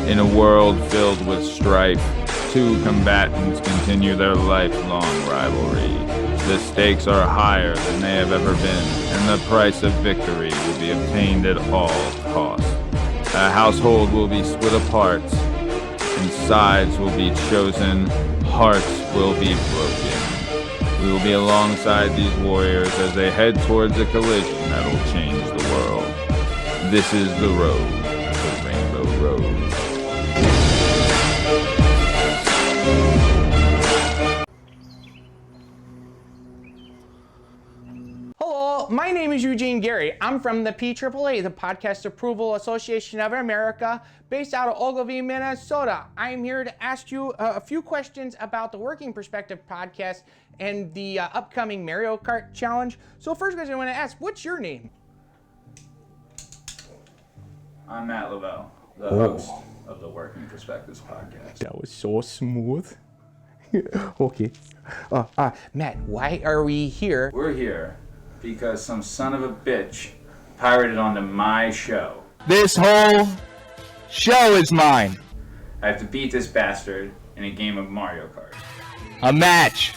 In a world filled with strife, two combatants continue their lifelong rivalry. The stakes are higher than they have ever been, and the price of victory will be obtained at all costs. A household will be split apart, and sides will be chosen, hearts will be broken. We will be alongside these warriors as they head towards a collision that'll change the world. This is the road, the Rainbow Road. Hello, my name is Eugene Gerry. I'm from the PAAA, the Podcast Approval Association of America, based out of Ogilvie, Minnesota. I'm here to ask you a few questions about the Working Perspective podcast and the upcoming Mario Kart challenge. So first question I want to ask, what's your name? I'm Matt Lavelle, the host of the Working Perspectives podcast. That was so smooth. Okay. Matt, why are we here? We're here because some son of a bitch pirated onto my show. This whole show is mine. I have to beat this bastard in a game of Mario Kart. A match.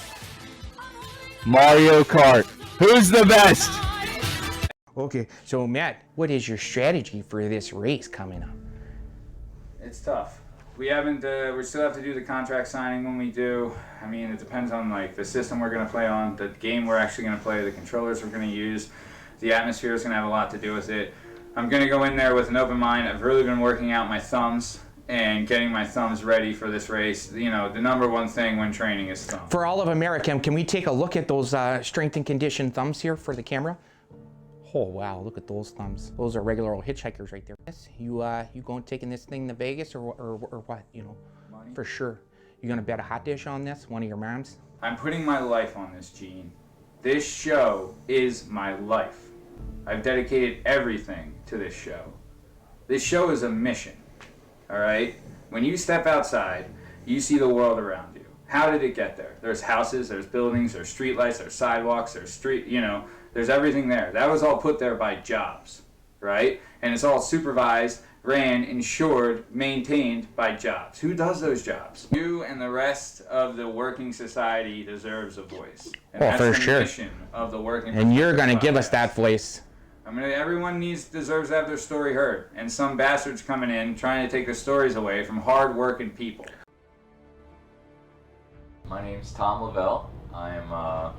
Mario Kart. Who's the best? Okay, so Matt, what is your strategy for this race coming up? It's tough. We still have to do the contract signing when we do. I mean, it depends on like the system we're going to play on, the game we're actually going to play, the controllers we're going to use. The atmosphere is going to have a lot to do with it. I'm going to go in there with an open mind. I've really been working out my thumbs and getting my thumbs ready for this race. You know, the number one thing when training is thumbs. For all of America, can we take a look at those strength and condition thumbs here for the camera? Oh wow, look at those thumbs. Those are regular old hitchhikers right there. Yes, you going taking this thing to Vegas or what? You know, money? For sure. You gonna bet a hot dish on this? One of your moms? I'm putting my life on this, Gene. This show is my life. I've dedicated everything to this show. This show is a mission. All right. When you step outside, you see the world around you. How did it get there? There's houses, there's buildings, there's streetlights, there's sidewalks, there's there's everything there. That was all put there by jobs, right? And it's all supervised, ran, insured, maintained by jobs. Who does those jobs? You and the rest of the working society deserves a voice. And that's for the sure. mission of the working. And you're gonna podcast. give us that voice. Everyone deserves to have their story heard. And some bastards coming in trying to take the stories away from hard-working people. My name's Tom Lavelle. I am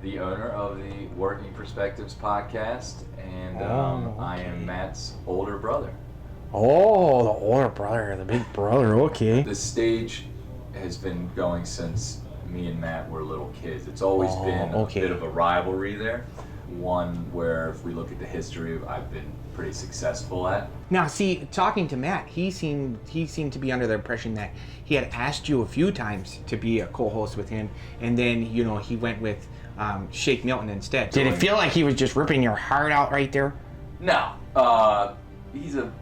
the owner of the Working Perspectives podcast, and I am Matt's older brother. Oh, the older brother, the big brother, okay. The stage has been going since me and Matt were little kids. It's always been a bit of a rivalry there. One where, if we look at the history, I've been pretty successful at. Now, see, talking to Matt, he seemed to be under the impression that he had asked you a few times to be a co-host with him, and then, he went with Shake Milton instead. Did it feel like he was just ripping your heart out right there? No, he's a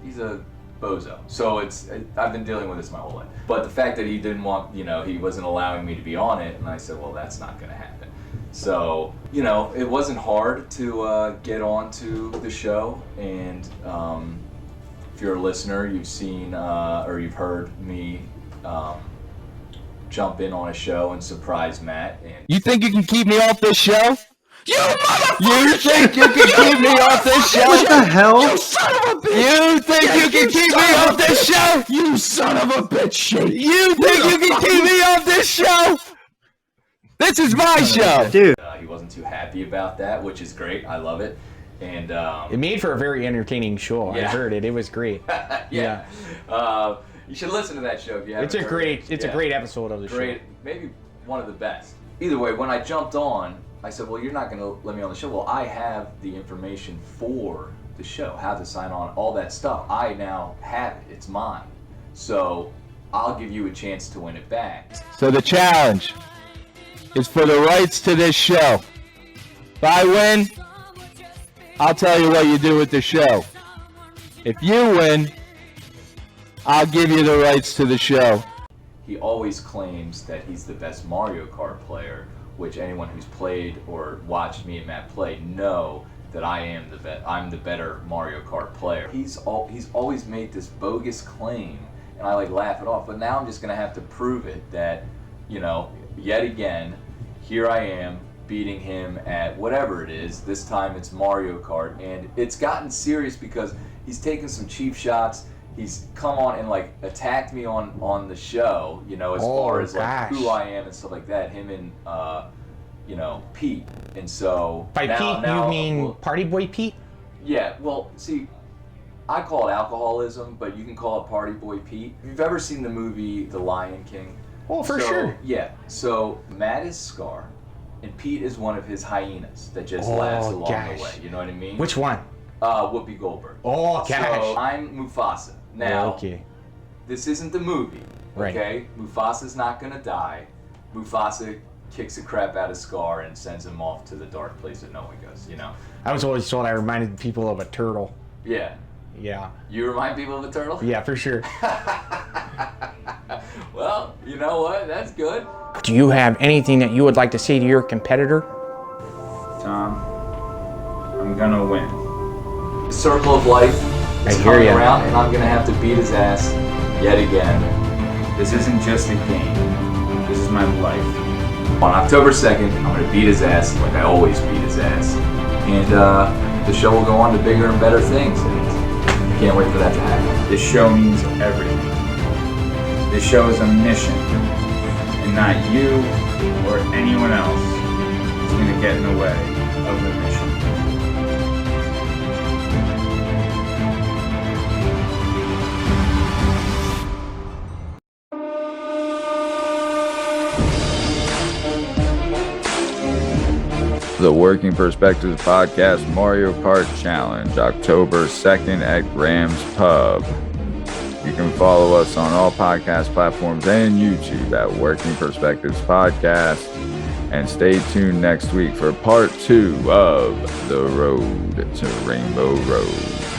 bozo. So I've been dealing with this my whole life. But the fact that he didn't want, he wasn't allowing me to be on it, and I said, well, that's not going to happen. So, it wasn't hard to get onto the show, and if you're a listener, you've seen or you've heard me jump in on a show and surprise Matt. And You think you can keep me off this show? You motherfucker! You think you can keep me off this show? What the hell? You son of a bitch! You think you can keep me off this show? You son of a bitch, Shake! You think you can keep me off this show? This is my show! Dude. He wasn't too happy about that, which is great. I love it. And It made for a very entertaining show. Yeah. I heard it. It was great. yeah. You should listen to that show if you haven't. It's a great episode of the show. Maybe one of the best. Either way, when I jumped on, I said, well, you're not going to let me on the show. Well, I have the information for the show, how to sign on, all that stuff. I now have it. It's mine. So I'll give you a chance to win it back. So the challenge is for the rights to this show. If I win, I'll tell you what you do with the show. If you win, I'll give you the rights to the show. He always claims that he's the best Mario Kart player, which anyone who's played or watched me and Matt play know that I'm the better Mario Kart player. He's always made this bogus claim and I like laugh it off. But now I'm just gonna have to prove it that, you know, yet again, here I am beating him at whatever it is. This time it's Mario Kart, and it's gotten serious because he's taken some cheap shots. He's come on and like attacked me on the show, you know, as far as like who I am and stuff like that. Him and you know, Pete. And so by Pete you mean Party Boy Pete? Yeah. Well, see, I call it alcoholism, but you can call it Party Boy Pete. If you've ever seen the movie The Lion King. Oh, for sure. Yeah. So Matt is Scar, and Pete is one of his hyenas that just laughs along the way. You know what I mean? Which one? Whoopi Goldberg. Oh, gosh. So I'm Mufasa. Now, okay. This isn't the movie, okay? Right. Mufasa's not gonna die. Mufasa kicks the crap out of Scar and sends him off to the dark place that no one goes, you know? I was always told I reminded people of a turtle. Yeah. Yeah. You remind people of a turtle? Yeah, for sure. Well, you know what? That's good. Do you have anything that you would like to say to your competitor? Tom, I'm gonna win. The circle of life is coming around, and I'm gonna have to beat his ass yet again. This isn't just a game. This is my life. On October 2nd, I'm gonna beat his ass like I always beat his ass. And the show will go on to bigger and better things. And I can't wait for that to happen. This show means everything. This show is a mission. And not you or anyone else is gonna get in the way of the mission. The Working Perspectives Podcast Mario Kart Challenge, October 2nd at Graham's Pub. You can follow us on all podcast platforms and YouTube at Working Perspectives Podcast. And stay tuned next week for part 2 of The Road to Rainbow Road.